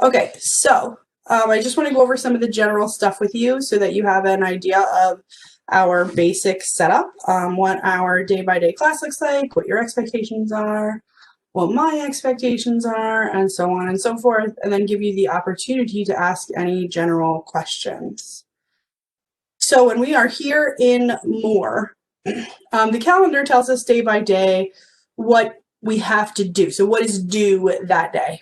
Okay, so I just want to go over some of the general stuff with you so that you have an idea of our basic setup, what our day-by-day class looks like, what your expectations are, what my expectations are, and so on and so forth, and then give you the opportunity to ask any general questions. So when we are here in more, the calendar tells us day by day what we have to do. So what is due that day?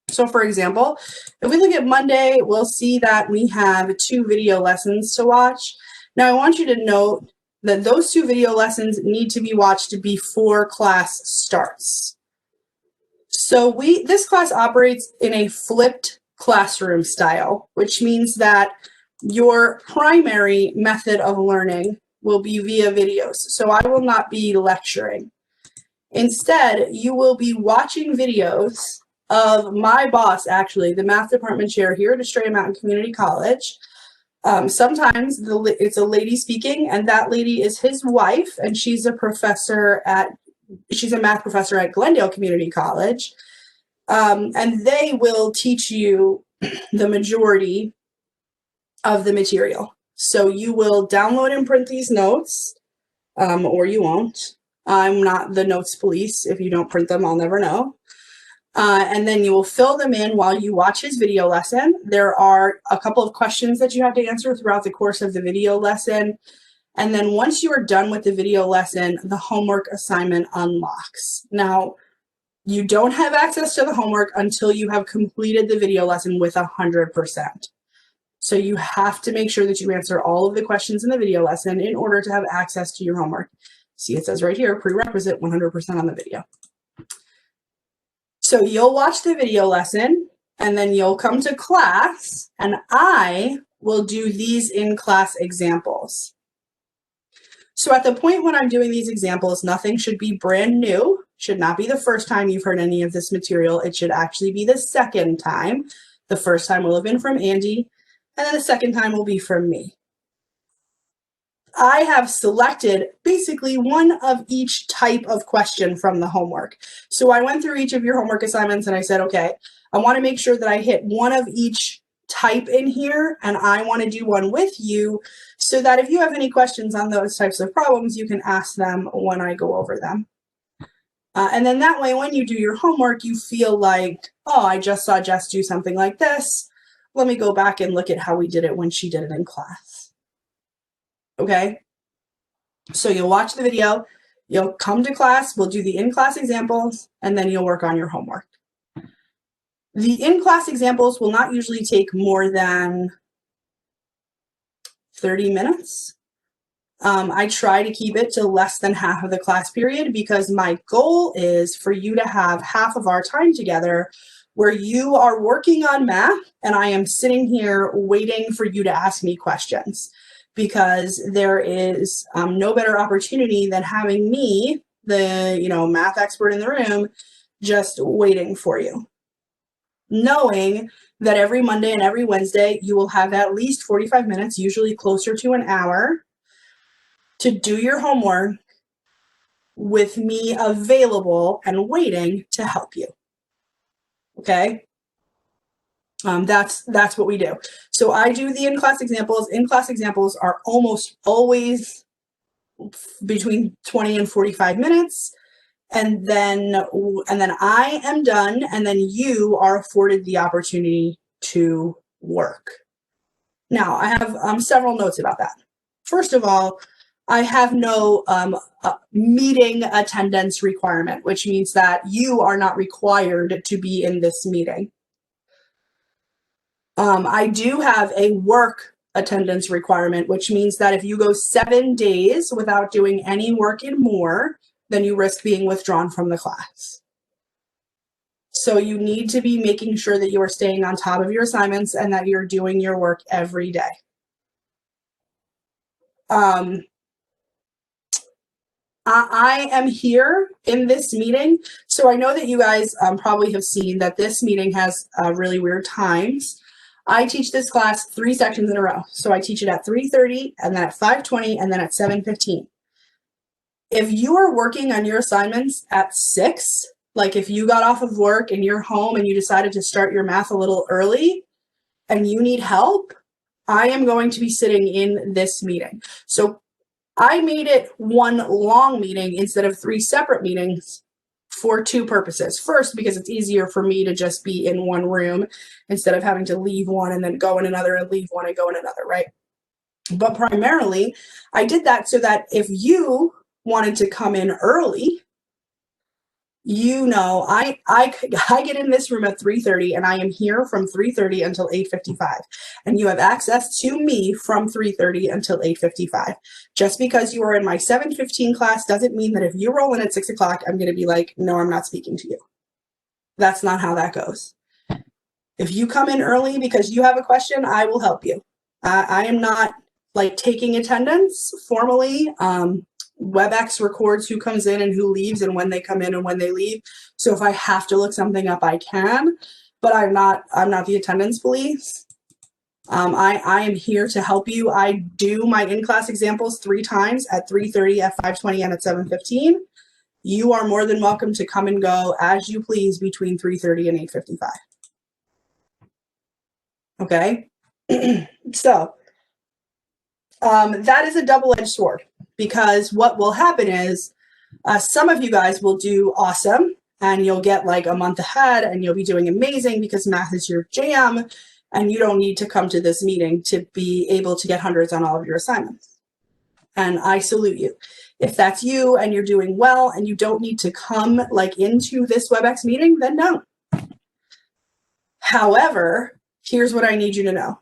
So for example, if we look at Monday, we'll see that we have 2 video lessons to watch. Now I want you to note that those 2 video lessons need to be watched before class starts. So this class operates in a flipped classroom style, which means that your primary method of learning will be via videos. So I will not be lecturing. Instead, you will be watching videos of my boss, actually, the math department chair here at Estrella Mountain Community College. Sometimes it's a lady speaking, and that lady is his wife, and she's a math professor at Glendale Community College. And they will teach you the majority of the material. So you will download and print these notes, or you won't. I'm not the notes police. If you don't print them, I'll never know. And then you will fill them in while you watch his video lesson. There are a couple of questions that you have to answer throughout the course of the video lesson. And then once you are done with the video lesson, the homework assignment unlocks. Now, you don't have access to the homework until you have completed the video lesson with 100%. So you have to make sure that you answer all of the questions in the video lesson in order to have access to your homework. See, it says right here, prerequisite 100% on the video. So you'll watch the video lesson and then you'll come to class and I will do these in-class examples. So at the point when I'm doing these examples, nothing should be brand new. Should not be the first time you've heard any of this material. It should actually be the second time. The first time will have been from Andy, and then the second time will be from me. I have selected basically one of each type of question from the homework. So I went through each of your homework assignments and I said, okay, I want to make sure that I hit one of each type in here, and I want to do one with you so that if you have any questions on those types of problems, you can ask them when I go over them. And then that way, when you do your homework, you feel like, oh, I just saw Jess do something like this. Let me go back and look at how we did it when she did it in class. Okay? So you'll watch the video, you'll come to class, we'll do the in-class examples, and then you'll work on your homework. The in-class examples will not usually take more than 30 minutes. I try to keep it to less than half of the class period because my goal is for you to have half of our time together where you are working on math and I am sitting here waiting for you to ask me questions, because there is no better opportunity than having me, the math expert in the room, just waiting for you. Knowing that every Monday and every Wednesday you will have at least 45 minutes, usually closer to an hour, to do your homework with me available and waiting to help you. Okay? That's what we do. So I do the in-class examples. In-class examples are almost always between 20 and 45 minutes. And then I am done, and then you are afforded the opportunity to work. Now, I have several notes about that. First of all, I have no meeting attendance requirement, which means that you are not required to be in this meeting. I do have a work attendance requirement, which means that if you go 7 days without doing any work in more, then you risk being withdrawn from the class. So you need to be making sure that you are staying on top of your assignments and that you're doing your work every day. I am here in this meeting, so I know that you guys probably have seen that this meeting has really weird times. I teach this class 3 sections in a row. So I teach it at 3:30, and then at 5:20, and then at 7:15. If you are working on your assignments at 6, Like if you got off of work and you're home and you decided to start your math a little early and you need help, I am going to be sitting in this meeting. So I made it one long meeting instead of 3 separate meetings for 2 purposes. First, because it's easier for me to just be in one room instead of having to leave one and then go in another and leave one and go in another, right? But primarily, I did that so that if you wanted to come in early, you know, I get in this room at 3:30 and I am here from 3:30 until 8:55. And you have access to me from 3:30 until 8:55. Just because you are in my 7:15 class doesn't mean that if you roll in at 6 o'clock, I'm going to be like, no, I'm not speaking to you. That's not how that goes. If you come in early because you have a question, I will help you. I am not like taking attendance formally. WebEx records who comes in and who leaves and when they come in and when they leave. So if I have to look something up, I can, but I'm not the attendance police. I am here to help you. I do my in-class examples 3 times at 3:30, at 5:20, and at 7:15. You are more than welcome to come and go as you please between 3:30 and 8:55. Okay? So that is a double-edged sword, because what will happen is some of you guys will do awesome and you'll get like a month ahead and you'll be doing amazing because math is your jam and you don't need to come to this meeting to be able to get hundreds on all of your assignments. And I salute you. If that's you and you're doing well and you don't need to come like into this WebEx meeting, then no. However, here's what I need you to know.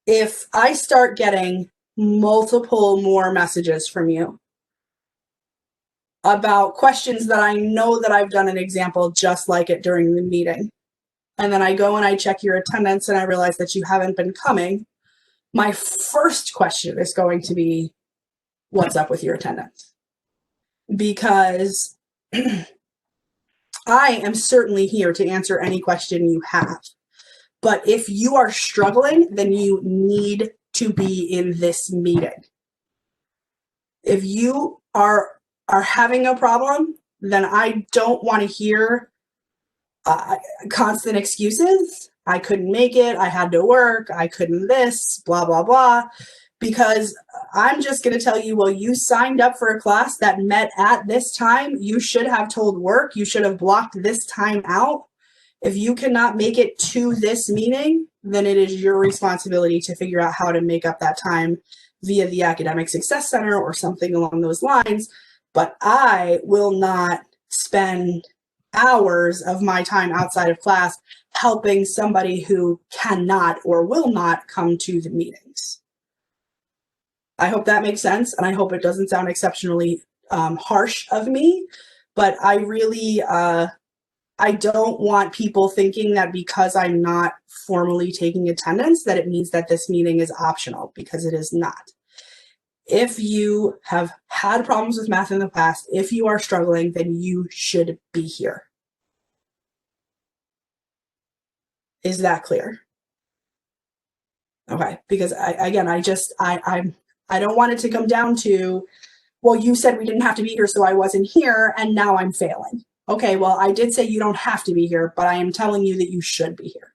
If I start getting multiple more messages from you about questions that I know that I've done an example just like it during the meeting, and then I go and I check your attendance and I realize that you haven't been coming, my first question is going to be, what's up with your attendance? Because I am certainly here to answer any question you have. But if you are struggling, then you need to be in this meeting. If you are having a problem, then I don't want to hear constant excuses. I couldn't make it. I had to work. I couldn't this, blah, blah, blah. Because I'm just going to tell you, well, you signed up for a class that met at this time. You should have told work. You should have blocked this time out. If you cannot make it to this meeting, then it is your responsibility to figure out how to make up that time via the Academic Success Center or something along those lines. But I will not spend hours of my time outside of class helping somebody who cannot or will not come to the meetings. I hope that makes sense, and I hope it doesn't sound exceptionally harsh of me, but I really, I don't want people thinking that because I'm not formally taking attendance that it means that this meeting is optional, because it is not. If you have had problems with math in the past, if you are struggling, then you should be here. Is that clear? Okay, because I don't want it to come down to, well, you said we didn't have to be here, so I wasn't here, and now I'm failing. Okay, well, I did say you don't have to be here, but I am telling you that you should be here.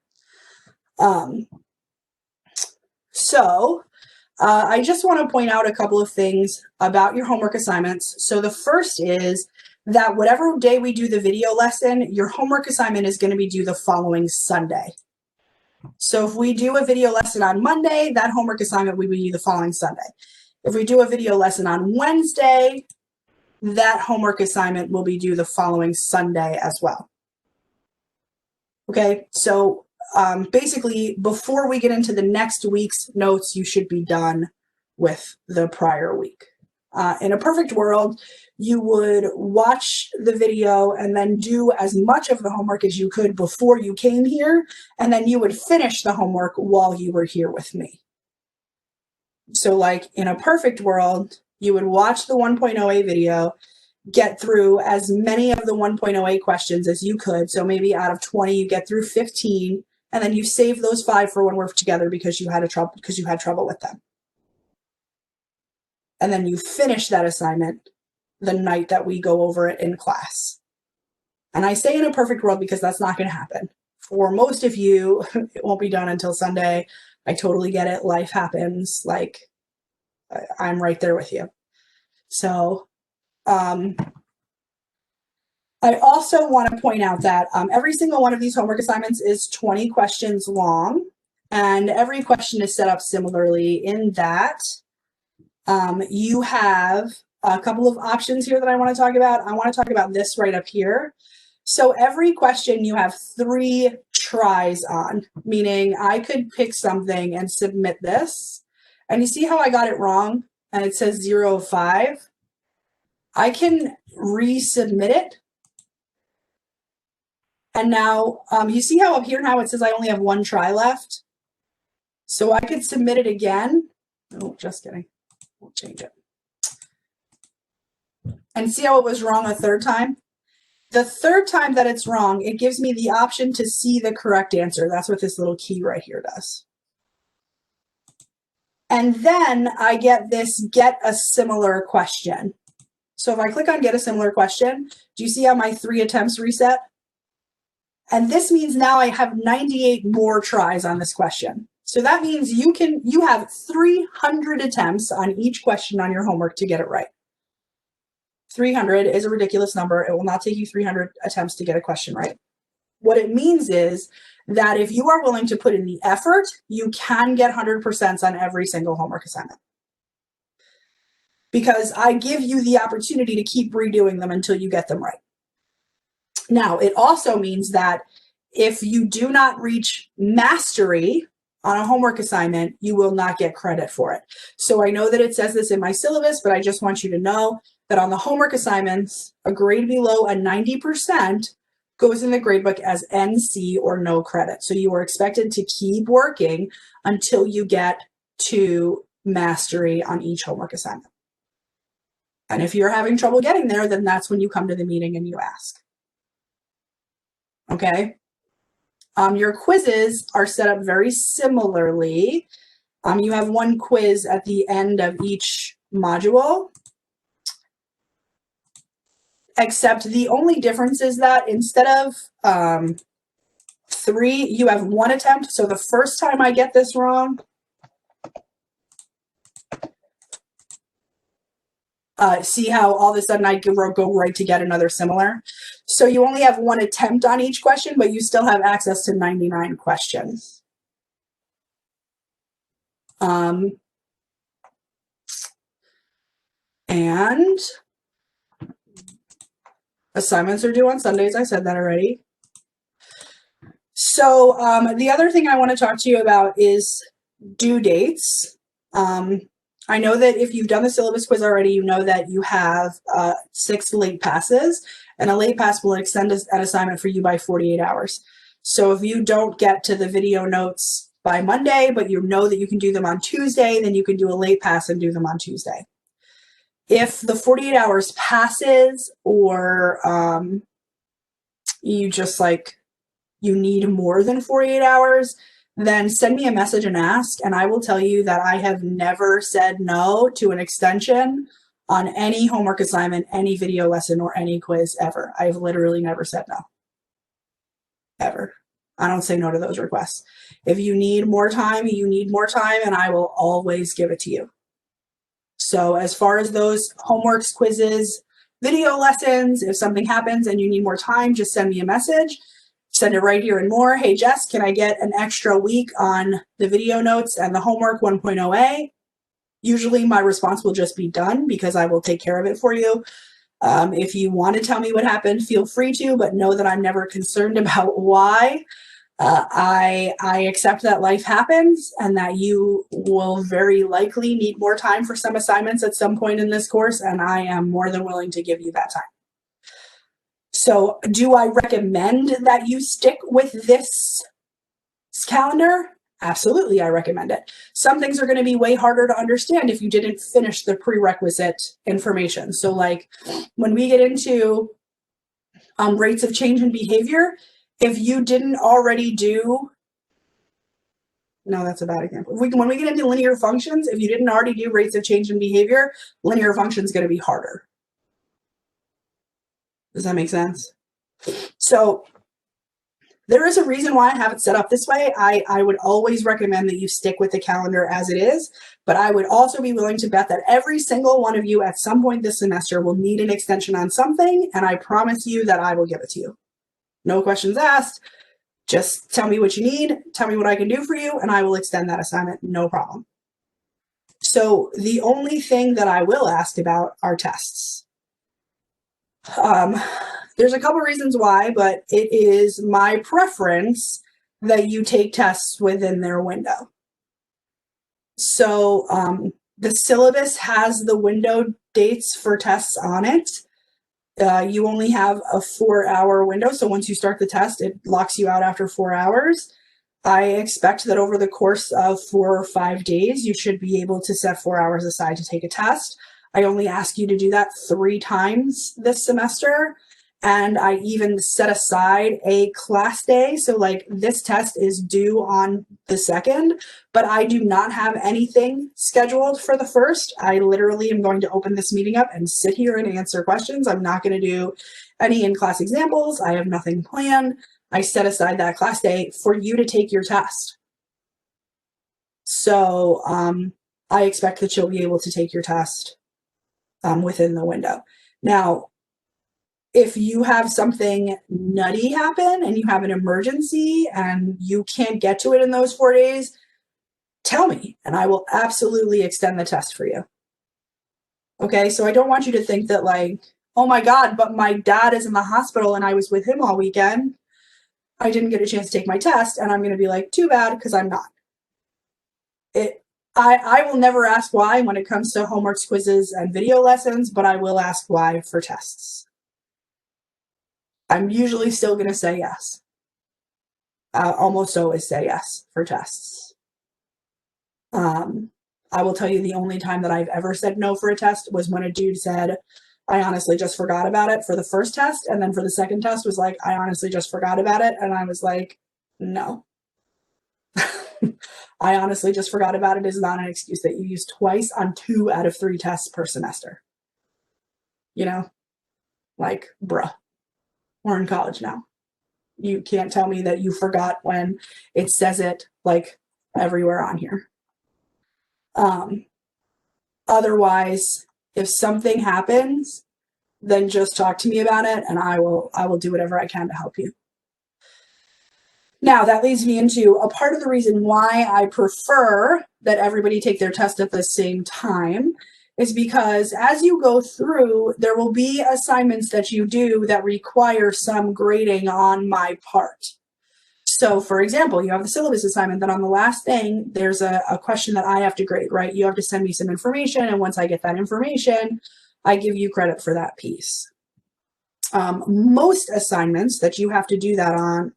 I just want to point out a couple of things about your homework assignments. So the first is that whatever day we do the video lesson, your homework assignment is going to be due the following Sunday. So if we do a video lesson on Monday, that homework assignment will be due the following Sunday. If we do a video lesson on Wednesday, that homework assignment will be due the following Sunday as well. Okay, so basically, before we get into the next week's notes, you should be done with the prior week. In a perfect world, you would watch the video and then do as much of the homework as you could before you came here, and then you would finish the homework while you were here with me. So like in a perfect world, you would watch the 1.0A video, get through as many of the 1.0A questions as you could. So maybe out of 20, you get through 15, and then you save those 5 for when we're together because you had trouble with them. And then you finish that assignment the night that we go over it in class. And I say in a perfect world because that's not going to happen. For most of you, it won't be done until Sunday. I totally get it. Life happens. Like, I'm right there with you. So, I also want to point out that every single one of these homework assignments is 20 questions long, and every question is set up similarly in that you have a couple of options here that I want to talk about. I want to talk about this right up here. So every question you have 3 tries on, meaning I could pick something and submit this. And you see how I got it wrong? And it says 0 of 5. I can resubmit it. And now you see how up here now it says I only have 1 try left. So I could submit it again. Oh, just kidding. We'll change it. And see how it was wrong a 3rd time? The 3rd time that it's wrong, it gives me the option to see the correct answer. That's what this little key right here does. And then I get this get a similar question. So if I click on get a similar question, do you see how my 3 attempts reset? And this means now I have 98 more tries on this question. So that means you have 300 attempts on each question on your homework to get it right. 300 is a ridiculous number. It will not take you 300 attempts to get a question right. What it means is that if you are willing to put in the effort, you can get 100% on every single homework assignment. Because I give you the opportunity to keep redoing them until you get them right. Now, it also means that if you do not reach mastery on a homework assignment, you will not get credit for it. So I know that it says this in my syllabus, but I just want you to know that on the homework assignments, a grade below a 90% goes in the gradebook as NC or no credit. So you are expected to keep working until you get to mastery on each homework assignment. And if you're having trouble getting there, then that's when you come to the meeting and you ask. Okay? Your quizzes are set up very similarly. You have 1 quiz at the end of each module. Except the only difference is that instead of 3, you have 1 attempt. So the first time I get this wrong, see how all of a sudden I go right to get another similar. So you only have 1 attempt on each question, but you still have access to 99 questions. And assignments are due on Sundays. I said that already. So the other thing I want to talk to you about is due dates. I know that if you've done the syllabus quiz already, you know that you have 6 late passes, and a late pass will extend an assignment for you by 48 hours. So if you don't get to the video notes by Monday, but you know that you can do them on Tuesday, then you can do a late pass and do them on Tuesday. If the 48 hours passes, or you just you need more than 48 hours, then send me a message and ask, and I will tell you that I have never said no to an extension on any homework assignment, any video lesson, or any quiz ever. I've literally never said no. Ever. I don't say no to those requests. If you need more time, you need more time, and I will always give it to you. So as far as those homeworks, quizzes, video lessons, if something happens and you need more time, just send me a message. Send it right here and more. Hey, Jess, can I get an extra week on the video notes and the homework 1.0A? Usually my response will just be done because I will take care of it for you. If you want to tell me what happened, feel free to, but know that I'm never concerned about why. I accept that life happens and that you will very likely need more time for some assignments at some point in this course, and I am more than willing to give you that time. So do I recommend that you stick with this calendar? Absolutely, I recommend it. Some things are going to be way harder to understand if you didn't finish the prerequisite information. So like when we get into rates of change in behavior, if you didn't already do, no, that's a bad example. When we get into linear functions, if you didn't already do rates of change in behavior, linear function is going to be harder. Does that make sense? So there is a reason why I have it set up this way. I would always recommend that you stick with the calendar as it is, but I would also be willing to bet that every single one of you at some point this semester will need an extension on something, and I promise you that I will give it to you. No questions asked. Just tell me what you need, tell me what I can do for you, and I will extend that assignment, no problem. So the only thing that I will ask about are tests. There's a couple reasons why, but it is my preference that you take tests within their window. So the syllabus has the window dates for tests on it. You only have a 4-hour window. So once you start the test, it locks you out after 4 hours. I expect that over the course of 4 or 5 days, you should be able to set 4 hours aside to take a test. I only ask you to do that 3 times this semester. And I even set aside a class day. So like this test is due on the 2nd, but I do not have anything scheduled for the 1st. I literally am going to open this meeting up and sit here and answer questions. I'm not going to do any in-class examples. I have nothing planned. I set aside that class day for you to take your test. So I expect that you'll be able to take your test within the window. Now, if you have something nutty happen and you have an emergency and you can't get to it in those 4 days, tell me and I will absolutely extend the test for you. Okay, so I don't want you to think that like, oh my God, but my dad is in the hospital and I was with him all weekend. I didn't get a chance to take my test, and I'm going to be like, too bad, because I'm not. I will never ask why when it comes to homeworks, quizzes, and video lessons, but I will ask why for tests. I'm usually still going to say yes. Almost always say yes for tests. I will tell you the only time that I've ever said no for a test was when a dude said, I honestly just forgot about it for the first test. And then for the second test was like, I honestly just forgot about it. And I was like, no. I honestly just forgot about it is not an excuse that you use twice on 2 out of 3 tests per semester. You know, like, bruh, we're in college now. You can't tell me that you forgot when it says it like everywhere on here. Otherwise, if something happens, then just talk to me about it and I will do whatever I can to help you. Now, that leads me into a part of the reason why I prefer that everybody take their test at the same time is because as you go through, there will be assignments that you do that require some grading on my part. So for example, you have the syllabus assignment, then on the last thing, there's a question that I have to grade, right? You have to send me some information, and once I get that information, I give you credit for that piece. Most assignments that you have to do that on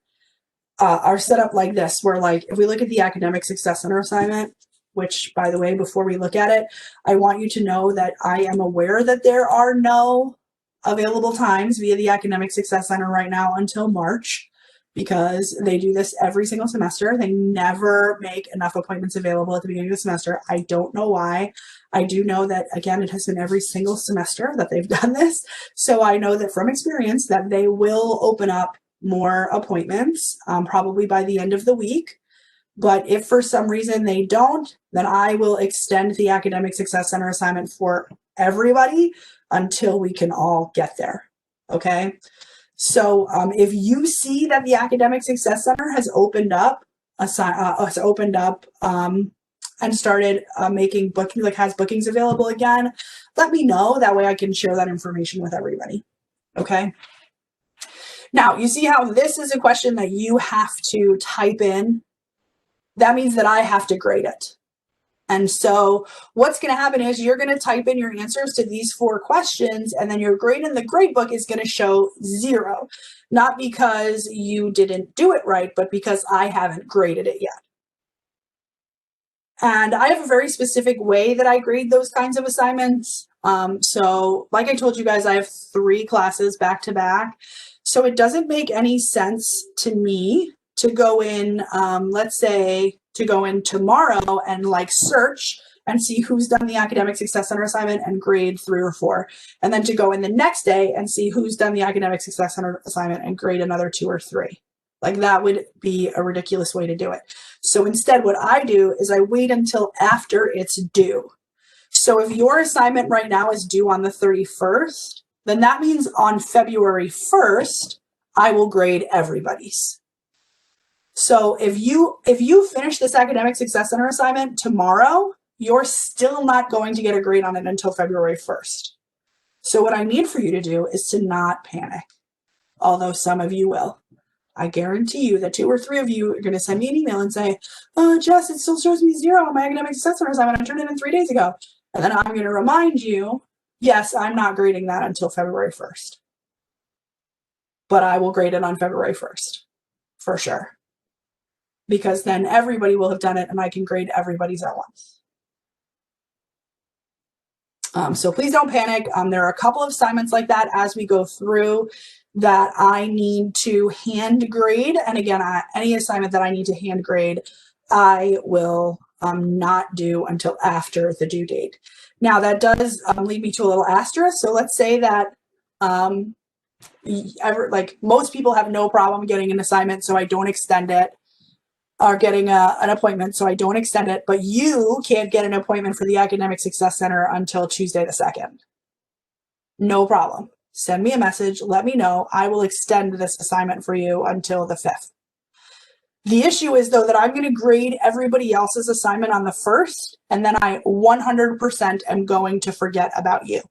are set up like this, where like, if we look at the Academic Success Center assignment, which by the way, before we look at it, I want you to know that I am aware that there are no available times via the Academic Success Center right now until March, because they do this every single semester. They never make enough appointments available at the beginning of the semester. I don't know why. I do know that, again, it has been every single semester that they've done this. So I know that from experience that they will open up more appointments, probably by the end of the week. But if for some reason they don't, then I will extend the Academic Success Center assignment for everybody until we can all get there. Okay. So if you see that the Academic Success Center has opened up, and started making bookings, like has bookings available again, let me know. That way I can share that information with everybody. Okay. Now, you see how this is a question that you have to type in. That means that I have to grade it. And so what's going to happen is you're going to type in your answers to these 4 questions, and then your grade in the gradebook is going to show 0. Not because you didn't do it right, but because I haven't graded it yet. And I have a very specific way that I grade those kinds of assignments. So like I told you guys, I have 3 classes back to back. So it doesn't make any sense to me to go in, let's say, to go in tomorrow and like search and see who's done the academic success center assignment and grade 3 or 4, and then to go in the next day and see who's done the academic success center assignment and grade another 2 or 3. Like, that would be a ridiculous way to do it. So instead, what I do is I wait until after it's due. So if your assignment right now is due on the 31st, then that means on February 1st, I will grade everybody's. So if you finish this academic success center assignment tomorrow, you're still not going to get a grade on it until February 1st. So what I need for you to do is to not panic, although some of you will. I guarantee you that 2 or 3 of you are going to send me an email and say, oh, Jess, it still shows me 0 on my academic success center assignment. I turned it in 3 days ago. And then I'm going to remind you, yes, I'm not grading that until February 1st. But I will grade it on February 1st, for sure. Because then everybody will have done it and I can grade everybody's at once. So please don't panic. There are a couple of assignments like that as we go through that I need to hand grade. And again, any assignment that I need to hand grade, I will not do until after the due date. Now, that does lead me to a little asterisk. So let's say that most people have no problem getting an assignment, so I don't extend it, or getting an appointment, so I don't extend it, but you can't get an appointment for the Academic Success Center until Tuesday the 2nd. No problem. Send me a message, let me know. I will extend this assignment for you until the 5th. The issue is, though, that I'm going to grade everybody else's assignment on the 1st, and then I 100% am going to forget about you.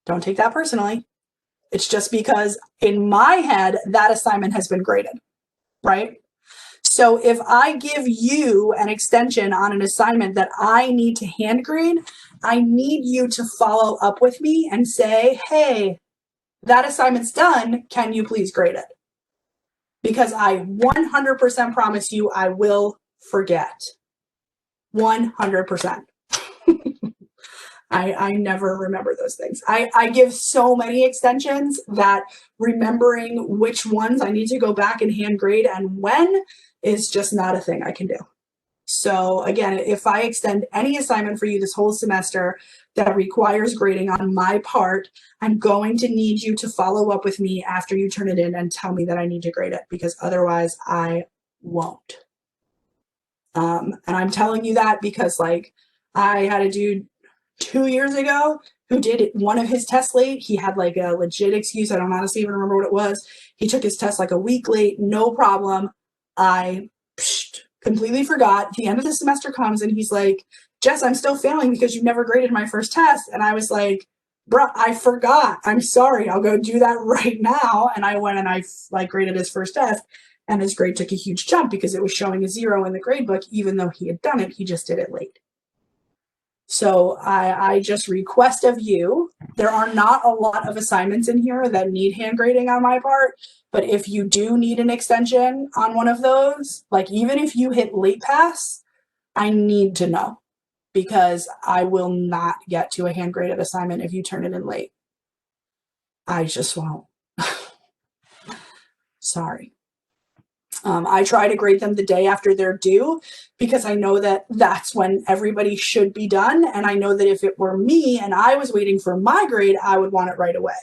Don't take that personally. It's just because in my head, that assignment has been graded, right? So if I give you an extension on an assignment that I need to hand grade, I need you to follow up with me and say, hey, that assignment's done. Can you please grade it? Because I 100% promise you I will forget. 100%. I never remember those things. I give so many extensions that remembering which ones I need to go back and hand grade and when is just not a thing I can do. So again, if I extend any assignment for you this whole semester that requires grading on my part, I'm going to need you to follow up with me after you turn it in and tell me that I need to grade it, because otherwise I won't. And I'm telling you that because, like, I had a dude 2 years ago who did one of his tests late. He had like a legit excuse. I don't honestly even remember what it was. He took his test like a week late, no problem. I completely forgot. The end of the semester comes and he's like, Jess, I'm still failing because you never graded my first test. And I was like, bro, I forgot. I'm sorry. I'll go do that right now. And I went and I graded his first test, and his grade took a huge jump because it was showing a 0 in the grade book, even though he had done it. He just did it late. So I just request of you, there are not a lot of assignments in here that need hand grading on my part, but if you do need an extension on one of those, like even if you hit late pass, I need to know, because I will not get to a hand graded assignment if you turn it in late. I just won't. Sorry. I try to grade them the day after they're due because I know that that's when everybody should be done. And I know that if it were me and I was waiting for my grade, I would want it right away.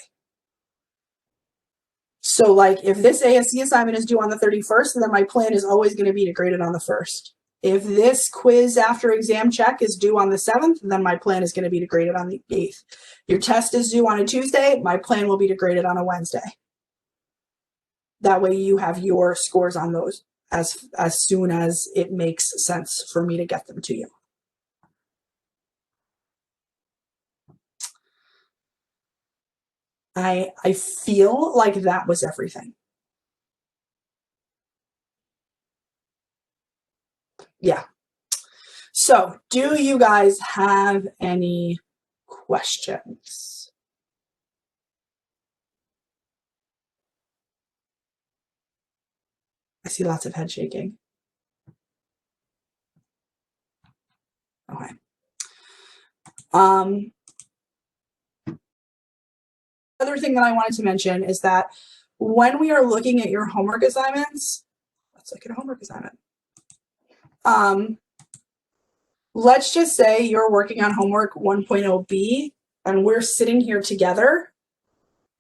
So like if this ASC assignment is due on the 31st, then my plan is always going to be to grade it on the 1st. If this quiz after exam check is due on the 7th, then my plan is going to be to grade it on the 8th. Your test is due on a Tuesday, my plan will be to grade it on a Wednesday. That way you have your scores on those as soon as it makes sense for me to get them to you. I feel like that was everything. Yeah. So do you guys have any questions? I see lots of head shaking. Okay. Other thing that I wanted to mention is that when we are looking at your homework assignments, let's look at a homework assignment. let's just say you're working on homework 1.0B and we're sitting here together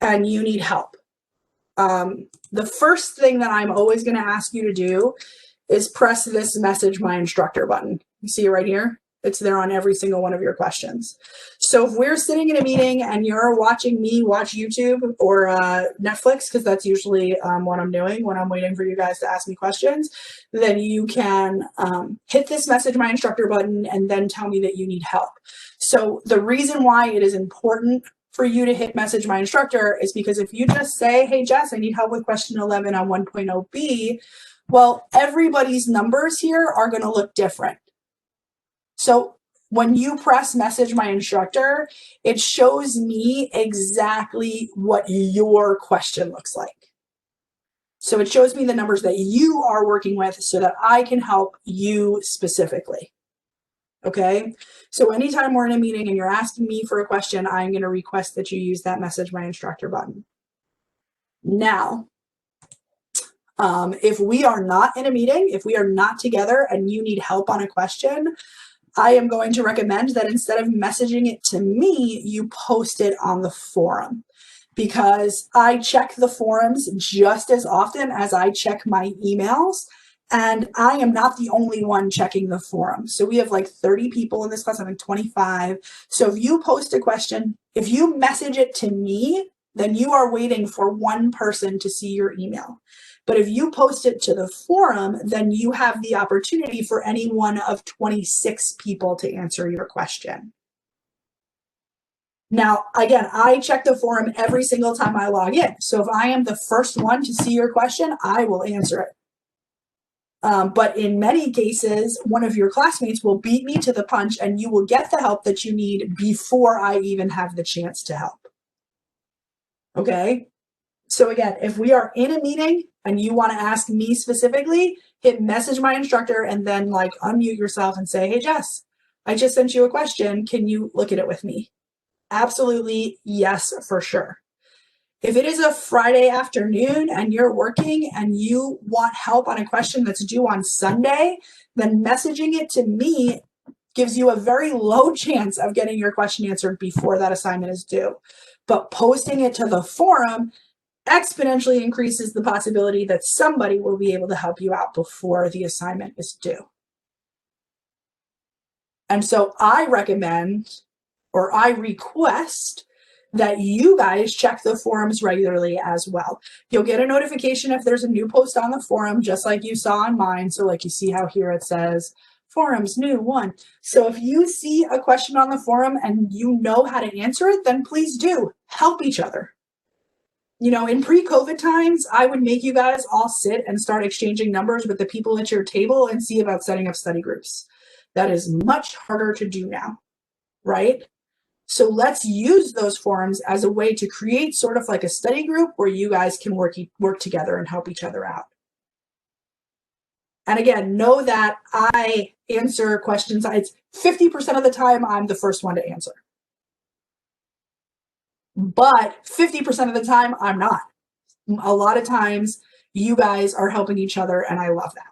and you need help. The first thing that I'm always going to ask you to do is press this message my instructor button. You see it right here? It's there on every single one of your questions. So if we're sitting in a meeting and you're watching me watch YouTube or Netflix, because that's usually what I'm doing when I'm waiting for you guys to ask me questions, then you can hit this message my instructor button and then tell me that you need help. So the reason why it is important for you to hit message my instructor is because if you just say, hey, Jess, I need help with question 11 on 1.0B, well, everybody's numbers here are going to look different. So when you press message my instructor, it shows me exactly what your question looks like. So it shows me the numbers that you are working with so that I can help you specifically. Okay, so anytime we're in a meeting and you're asking me for a question, I'm going to request that you use that message my instructor button. Now, if we are not in a meeting, if we are not together and you need help on a question, I am going to recommend that instead of messaging it to me, you post it on the forum, because I check the forums just as often as I check my emails. And I am not the only one checking the forum. So we have like 30 people in this class, I think 25. So if you post a question, if you message it to me, then you are waiting for one person to see your email. But if you post it to the forum, then you have the opportunity for any one of 26 people to answer your question. Now, again, I check the forum every single time I log in. So if I am the first one to see your question, I will answer it. But in many cases, one of your classmates will beat me to the punch and you will get the help that you need before I even have the chance to help. Okay? So again, if we are in a meeting and you want to ask me specifically, hit message my instructor and then like unmute yourself and say, hey, Jess, I just sent you a question. Can you look at it with me? Absolutely, yes, for sure. If it is a Friday afternoon and you're working and you want help on a question that's due on Sunday, then messaging it to me gives you a very low chance of getting your question answered before that assignment is due. But posting it to the forum exponentially increases the possibility that somebody will be able to help you out before the assignment is due. And so I recommend, or I request, that you guys check the forums regularly as well. You'll get a notification if there's a new post on the forum, just like you saw on mine. So like you see how here it says forums new one. So if you see a question on the forum and you know how to answer it, then please do help each other. You know, in pre-COVID times, I would make you guys all sit and start exchanging numbers with the people at your table and see about setting up study groups. That is much harder to do now, right? So let's use those forums as a way to create sort of like a study group where you guys can work together and help each other out. And again, know that I answer questions. It's 50% of the time I'm the first one to answer. But 50% of the time I'm not. A lot of times you guys are helping each other and I love that.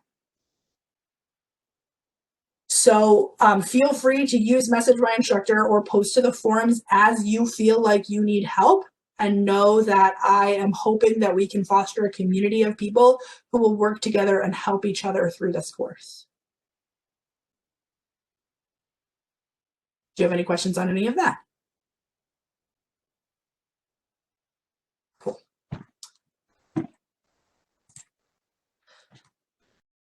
So feel free to use message my instructor or post to the forums as you feel like you need help, and know that I am hoping that we can foster a community of people who will work together and help each other through this course. Do you have any questions on any of that?